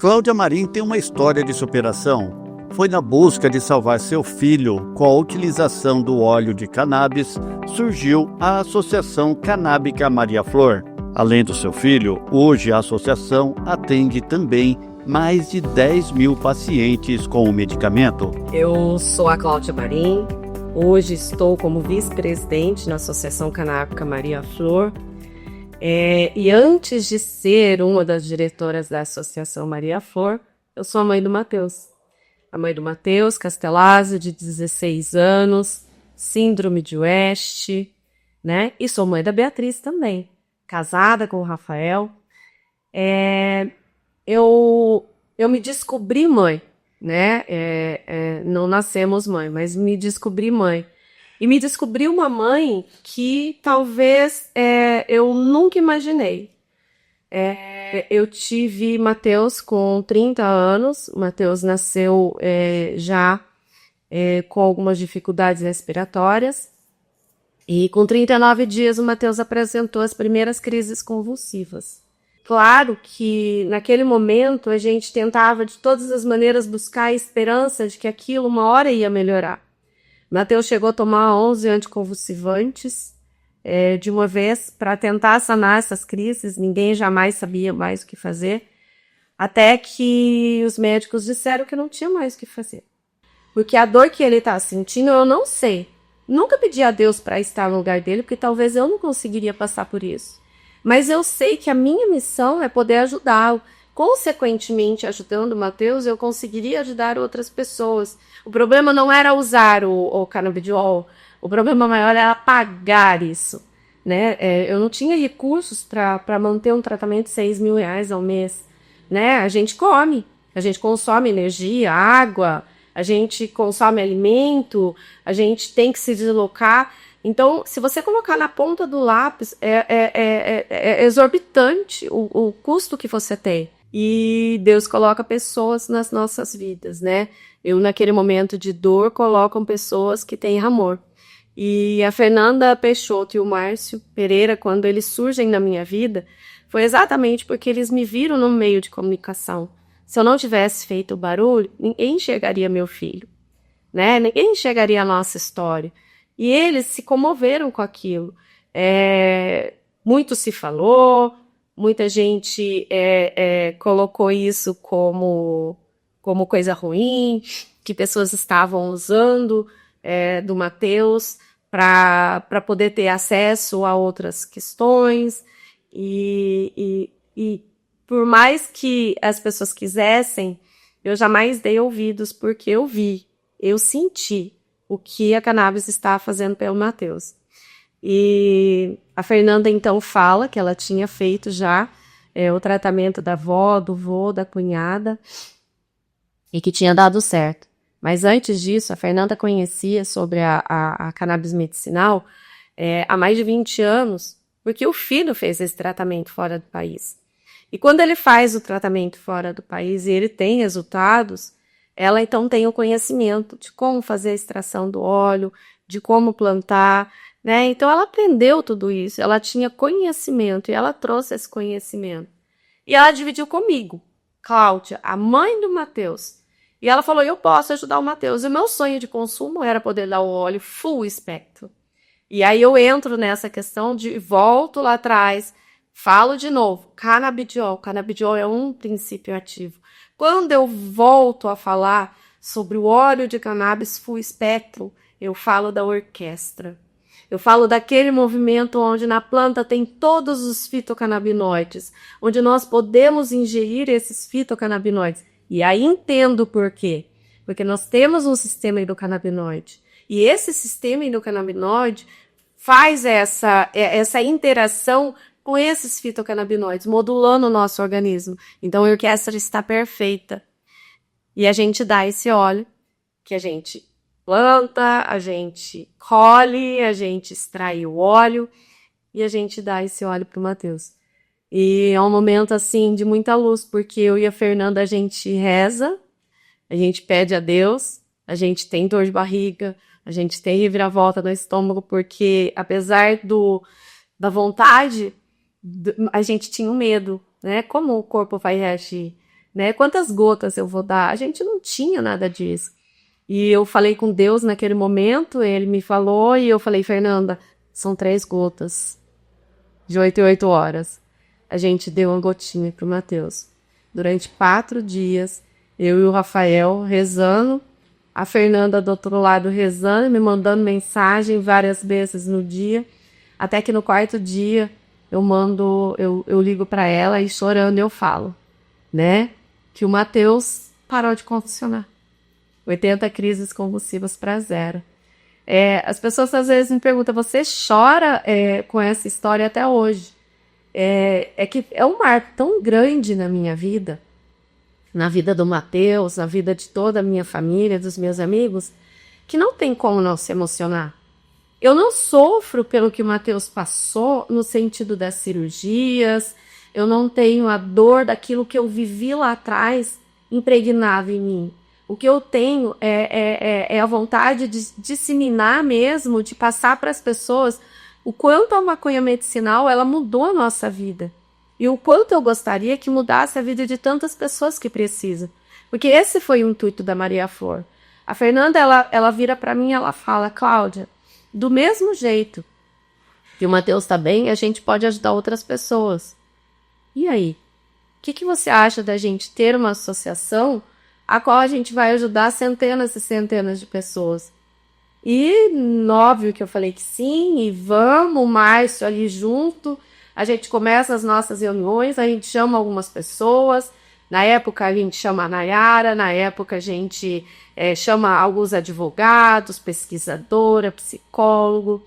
Cláudia Marim tem uma história de superação. Foi na busca de salvar seu filho com a utilização do óleo de cannabis, surgiu a Associação Canábica Maria Flor. Além do seu filho, hoje a associação atende também mais de 10 mil pacientes com o medicamento. Eu sou a Cláudia Marim, hoje estou como vice-presidente na Associação Canábica Maria Flor. E antes de ser uma das diretoras da Associação Maria Flor, eu sou a mãe do Matheus. A mãe do Matheus Castellazzi, de 16 anos, síndrome de West, né? E sou mãe da Beatriz também, casada com o Rafael. Eu me descobri mãe, né? Não nascemos mãe, mas me descobri mãe. E me descobri uma mãe que talvez eu nunca imaginei. Eu tive Matheus com 30 anos. O Matheus nasceu já com algumas dificuldades respiratórias. E com 39 dias o Matheus apresentou as primeiras crises convulsivas. Claro que naquele momento a gente tentava de todas as maneiras buscar a esperança de que aquilo uma hora ia melhorar. Matheus chegou a tomar 11 anticonvulsivantes de uma vez para tentar sanar essas crises. Ninguém jamais sabia mais o que fazer, até que os médicos disseram que não tinha mais o que fazer. Porque a dor que ele está sentindo eu não sei. Nunca pedi a Deus para estar no lugar dele, porque talvez eu não conseguiria passar por isso. Mas eu sei que a minha missão é poder ajudá-lo. Consequentemente, ajudando o Matheus, eu conseguiria ajudar outras pessoas. O problema não era usar o canabidiol, o problema maior era pagar isso, né? Eu não tinha recursos para manter um tratamento de R$6.000 ao mês, né? A gente come, a gente consome energia, água, a gente consome alimento, a gente tem que se deslocar. Então, se você colocar na ponta do lápis, é exorbitante o custo que você tem. E Deus coloca pessoas nas nossas vidas, né? Eu, naquele momento de dor, colocam pessoas que têm amor. E a Fernanda Peixoto e o Márcio Pereira, quando eles surgem na minha vida, foi exatamente porque eles me viram no meio de comunicação. Se eu não tivesse feito o barulho, ninguém enxergaria meu filho, né? Ninguém enxergaria a nossa história. E eles se comoveram com aquilo. Muito se falou, muita gente colocou isso como coisa ruim, que pessoas estavam usando do Matheus para poder ter acesso a outras questões. E por mais que as pessoas quisessem, eu jamais dei ouvidos, porque eu vi, eu senti o que a cannabis está fazendo pelo Matheus. E a Fernanda então fala que ela tinha feito já o tratamento da avó, do vô, da cunhada, e que tinha dado certo. Mas antes disso, a Fernanda conhecia sobre a cannabis medicinal há mais de 20 anos, porque o filho fez esse tratamento fora do país. E quando ele faz o tratamento fora do país e ele tem resultados, ela então tem o conhecimento de como fazer a extração do óleo, de como plantar, né? Então ela aprendeu tudo isso, ela tinha conhecimento e ela trouxe esse conhecimento. E ela dividiu comigo, Cláudia, a mãe do Matheus. E ela falou, eu posso ajudar o Matheus. E o meu sonho de consumo era poder dar o óleo full espectro. E aí eu entro nessa questão volto lá atrás, falo de novo, canabidiol. Canabidiol é um princípio ativo. Quando eu volto a falar sobre o óleo de cannabis full espectro, eu falo da orquestra. Eu falo daquele movimento onde na planta tem todos os fitocannabinoides, onde nós podemos ingerir esses fitocannabinoides. E aí entendo por quê. Porque nós temos um sistema endocannabinoide. E esse sistema endocannabinoide faz essa interação com esses fitocannabinoides, modulando o nosso organismo. Então a orquestra está perfeita. E a gente dá esse óleo, que a gente planta, a gente colhe, a gente extrai o óleo e a gente dá esse óleo para o Matheus. E é um momento assim de muita luz, porque eu e a Fernanda a gente reza, a gente pede a Deus, a gente tem dor de barriga, a gente tem reviravolta no estômago, porque apesar da vontade, a gente tinha um medo, né? Como o corpo vai reagir? né? Quantas gotas eu vou dar? A gente não tinha nada disso. E eu falei com Deus naquele momento, ele me falou e eu falei, Fernanda, são 3 gotas de 8 em 8 horas. A gente deu uma gotinha pro Matheus. Durante 4 dias, eu e o Rafael rezando, a Fernanda do outro lado rezando, me mandando mensagem várias vezes no dia, até que no 4º dia eu ligo para ela e chorando eu falo, né, que o Matheus parou de convulsionar. 80 crises convulsivas para 0. As pessoas às vezes me perguntam, você chora com essa história até hoje? Que é um marco tão grande na minha vida, na vida do Matheus, na vida de toda a minha família, dos meus amigos, que não tem como não se emocionar. Eu não sofro pelo que o Matheus passou no sentido das cirurgias, eu não tenho a dor daquilo que eu vivi lá atrás impregnado em mim. O que eu tenho é a vontade de disseminar mesmo, de passar para as pessoas o quanto a maconha medicinal ela mudou a nossa vida. E o quanto eu gostaria que mudasse a vida de tantas pessoas que precisam. Porque esse foi o intuito da Maria Flor. A Fernanda, ela vira para mim e ela fala, Cláudia, do mesmo jeito que o Matheus está bem, a gente pode ajudar outras pessoas. E aí? O que você acha da gente ter uma associação a qual a gente vai ajudar centenas e centenas de pessoas? E óbvio que eu falei que sim, e vamos, o Márcio ali junto, a gente começa as nossas reuniões, a gente chama algumas pessoas, na época a gente chama a Nayara, na época a gente chama alguns advogados, pesquisadora, psicólogo,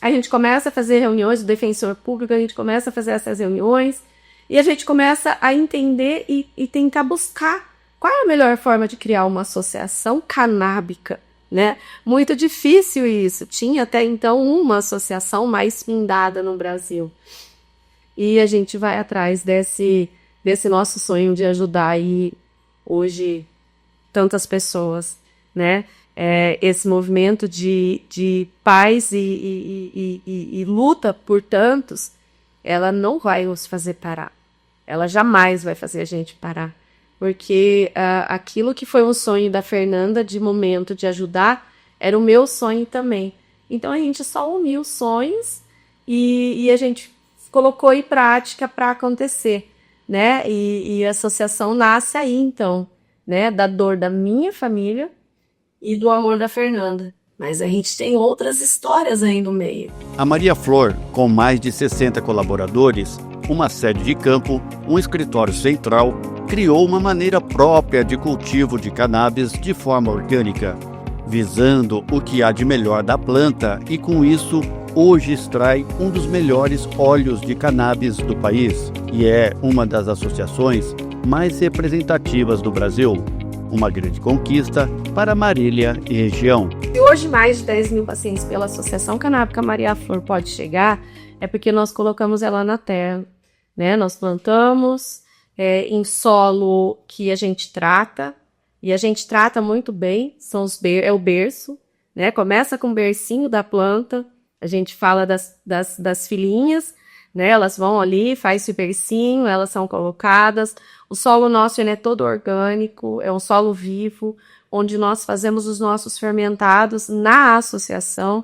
a gente começa a fazer reuniões, o defensor público, a gente começa a fazer essas reuniões, e a gente começa a entender e tentar buscar qual é a melhor forma de criar uma associação canábica, né? Muito difícil isso. Tinha até então uma associação mais findada no Brasil. E a gente vai atrás desse nosso sonho de ajudar aí hoje tantas pessoas, né? Esse movimento de paz e luta por tantos, ela não vai nos fazer parar. Ela jamais vai fazer a gente parar. Porque aquilo que foi um sonho da Fernanda de momento de ajudar, era o meu sonho também. Então a gente só uniu os sonhos e a gente colocou em prática para acontecer, né? E a associação nasce aí, então, né? Da dor da minha família e do amor da Fernanda. Mas a gente tem outras histórias aí no meio. A Maria Flor, com mais de 60 colaboradores, uma sede de campo, um escritório central, criou uma maneira própria de cultivo de cannabis de forma orgânica, visando o que há de melhor da planta e, com isso, hoje extrai um dos melhores óleos de cannabis do país e é uma das associações mais representativas do Brasil. Uma grande conquista para Marília e região. Se hoje mais de 10 mil pacientes pela Associação Canábica Maria Flor pode chegar, é porque nós colocamos ela na terra, né? Nós plantamos em solo que a gente trata, e a gente trata muito bem, é o berço, né? Começa com o bercinho da planta, a gente fala das filhinhas, né? Elas vão ali, faz o bercinho, elas são colocadas. O solo nosso ele é todo orgânico, é um solo vivo, onde nós fazemos os nossos fermentados na associação.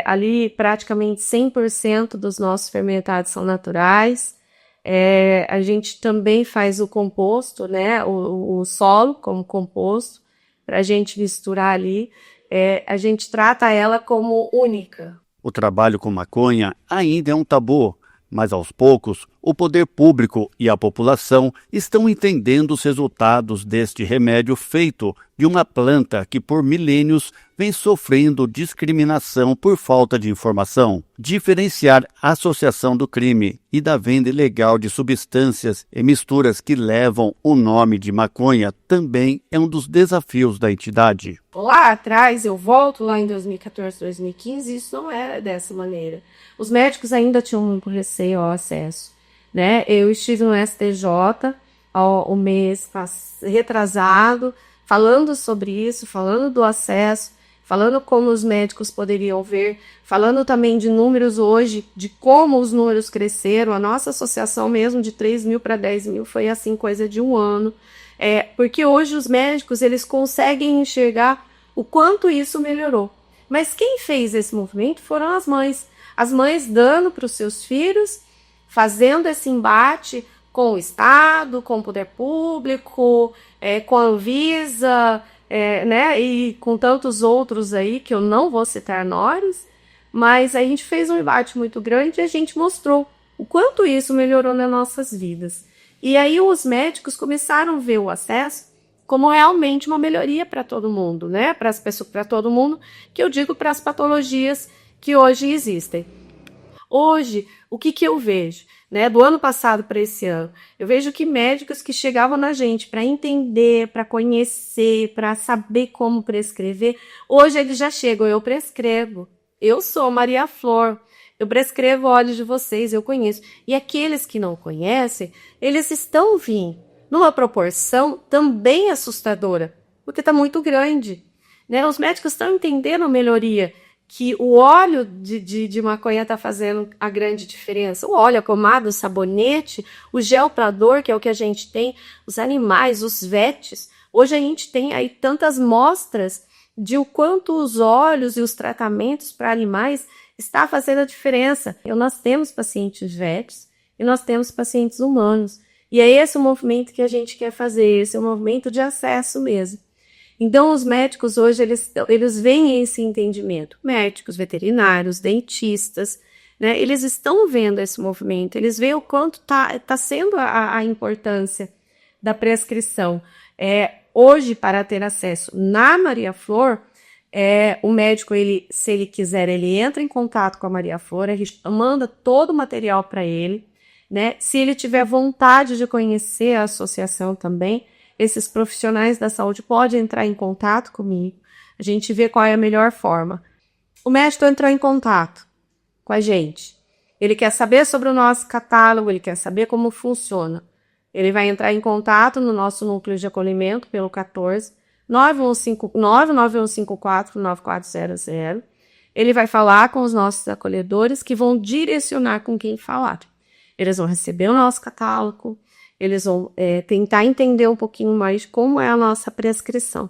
Ali praticamente 100% dos nossos fermentados são naturais. A gente também faz o composto, né? O solo como composto, para a gente misturar ali. A gente trata ela como única. O trabalho com maconha ainda é um tabu, mas aos poucos o poder público e a população estão entendendo os resultados deste remédio feito de uma planta que por milênios vem sofrendo discriminação por falta de informação. Diferenciar a associação do crime e da venda ilegal de substâncias e misturas que levam o nome de maconha também é um dos desafios da entidade. Lá atrás, eu volto lá em 2014, 2015, isso não era dessa maneira. Os médicos ainda tinham muito receio ao acesso, né? Eu estive no STJ o mês retrasado, falando sobre isso, falando do acesso, falando como os médicos poderiam ver, falando também de números hoje, de como os números cresceram. A nossa associação mesmo de 3 mil para 10 mil foi assim, coisa de um ano. Porque hoje os médicos, eles conseguem enxergar o quanto isso melhorou. Mas quem fez esse movimento foram as mães. As mães dando para os seus filhos, fazendo esse embate com o Estado, com o poder público, com a Anvisa, né, e com tantos outros aí, que eu não vou citar nomes, mas a gente fez um embate muito grande e a gente mostrou o quanto isso melhorou nas nossas vidas. E aí os médicos começaram a ver o acesso como realmente uma melhoria para todo mundo, né? Para as pessoas, para todo mundo, que eu digo para as patologias que hoje existem. Hoje, o que eu vejo, né? Do ano passado para esse ano, eu vejo que médicos que chegavam na gente para entender, para conhecer, para saber como prescrever, hoje eles já chegam, eu prescrevo. Eu sou Maria Flor, eu prescrevo olhos de vocês, eu conheço. E aqueles que não conhecem, eles estão vindo numa proporção também assustadora, porque está muito grande, né? Os médicos estão entendendo a melhoria, que o óleo de maconha está fazendo a grande diferença. O óleo, a pomada, o sabonete, o gel para dor, que é o que a gente tem, os animais, os VETs. Hoje a gente tem aí tantas mostras de o quanto os óleos e os tratamentos para animais está fazendo a diferença. Nós temos pacientes VETs e nós temos pacientes humanos. E é esse o movimento que a gente quer fazer, esse é o movimento de acesso mesmo. Então, os médicos hoje, eles veem esse entendimento. Médicos, veterinários, dentistas, né? Eles estão vendo esse movimento, eles veem o quanto tá sendo a importância da prescrição. Hoje, para ter acesso na Maria Flor, o médico, se ele quiser, ele entra em contato com a Maria Flor, a gente manda todo o material para ele, né? Se ele tiver vontade de conhecer a associação também, esses profissionais da saúde podem entrar em contato comigo, a gente vê qual é a melhor forma. O médico entrou em contato com a gente, ele quer saber sobre o nosso catálogo, ele quer saber como funciona. Ele vai entrar em contato no nosso núcleo de acolhimento pelo 14 99154 9400. Ele vai falar com os nossos acolhedores que vão direcionar com quem falar. Eles vão receber o nosso catálogo, eles vão tentar entender um pouquinho mais como é a nossa prescrição.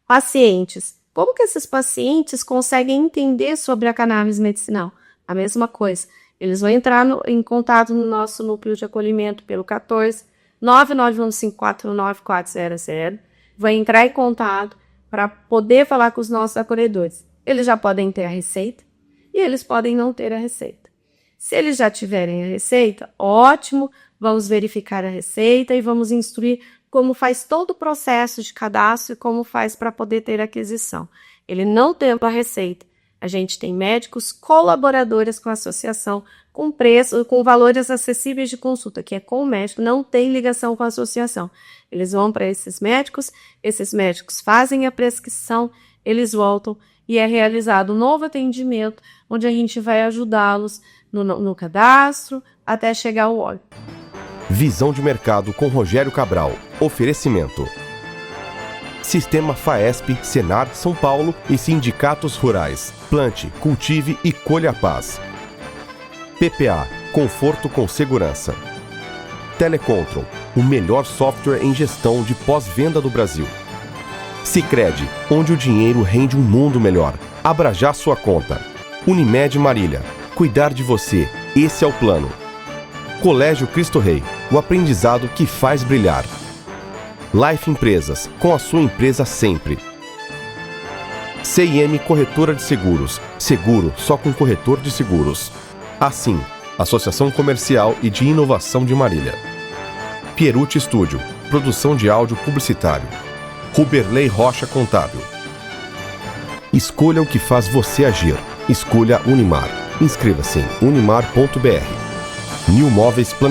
Pacientes, como que esses pacientes conseguem entender sobre a cannabis medicinal? A mesma coisa, eles vão entrar em contato no nosso núcleo de acolhimento pelo 14 99154 9400, vão entrar em contato para poder falar com os nossos acolhedores. Eles já podem ter a receita e eles podem não ter a receita. Se eles já tiverem a receita, ótimo, vamos verificar a receita e vamos instruir como faz todo o processo de cadastro e como faz para poder ter aquisição. Ele não tem a receita. A gente tem médicos colaboradores com a associação, com preço, com valores acessíveis de consulta, que é com o médico, não tem ligação com a associação. Eles vão para esses médicos fazem a prescrição, eles voltam e é realizado um novo atendimento, onde a gente vai ajudá-los no cadastro até chegar ao óleo. Visão de mercado com Rogério Cabral. Oferecimento: Sistema Faesp, Senar, São Paulo e sindicatos rurais. Plante, cultive e colha a paz. PPA, conforto com segurança. Telecontrol, o melhor software em gestão de pós-venda do Brasil. Sicredi, onde o dinheiro rende um mundo melhor. Abra já sua conta. Unimed Marília, cuidar de você, esse é o plano. Colégio Cristo Rei, o aprendizado que faz brilhar. Life Empresas, com a sua empresa sempre. CIM Corretora de Seguros, seguro só com corretor de seguros. Assim, Associação Comercial e de Inovação de Marília. Pierucci Studio, produção de áudio publicitário. Ruberley Rocha Contábil. Escolha o que faz você agir. Escolha Unimar. Inscreva-se em unimar.br. New Móveis Planejamento.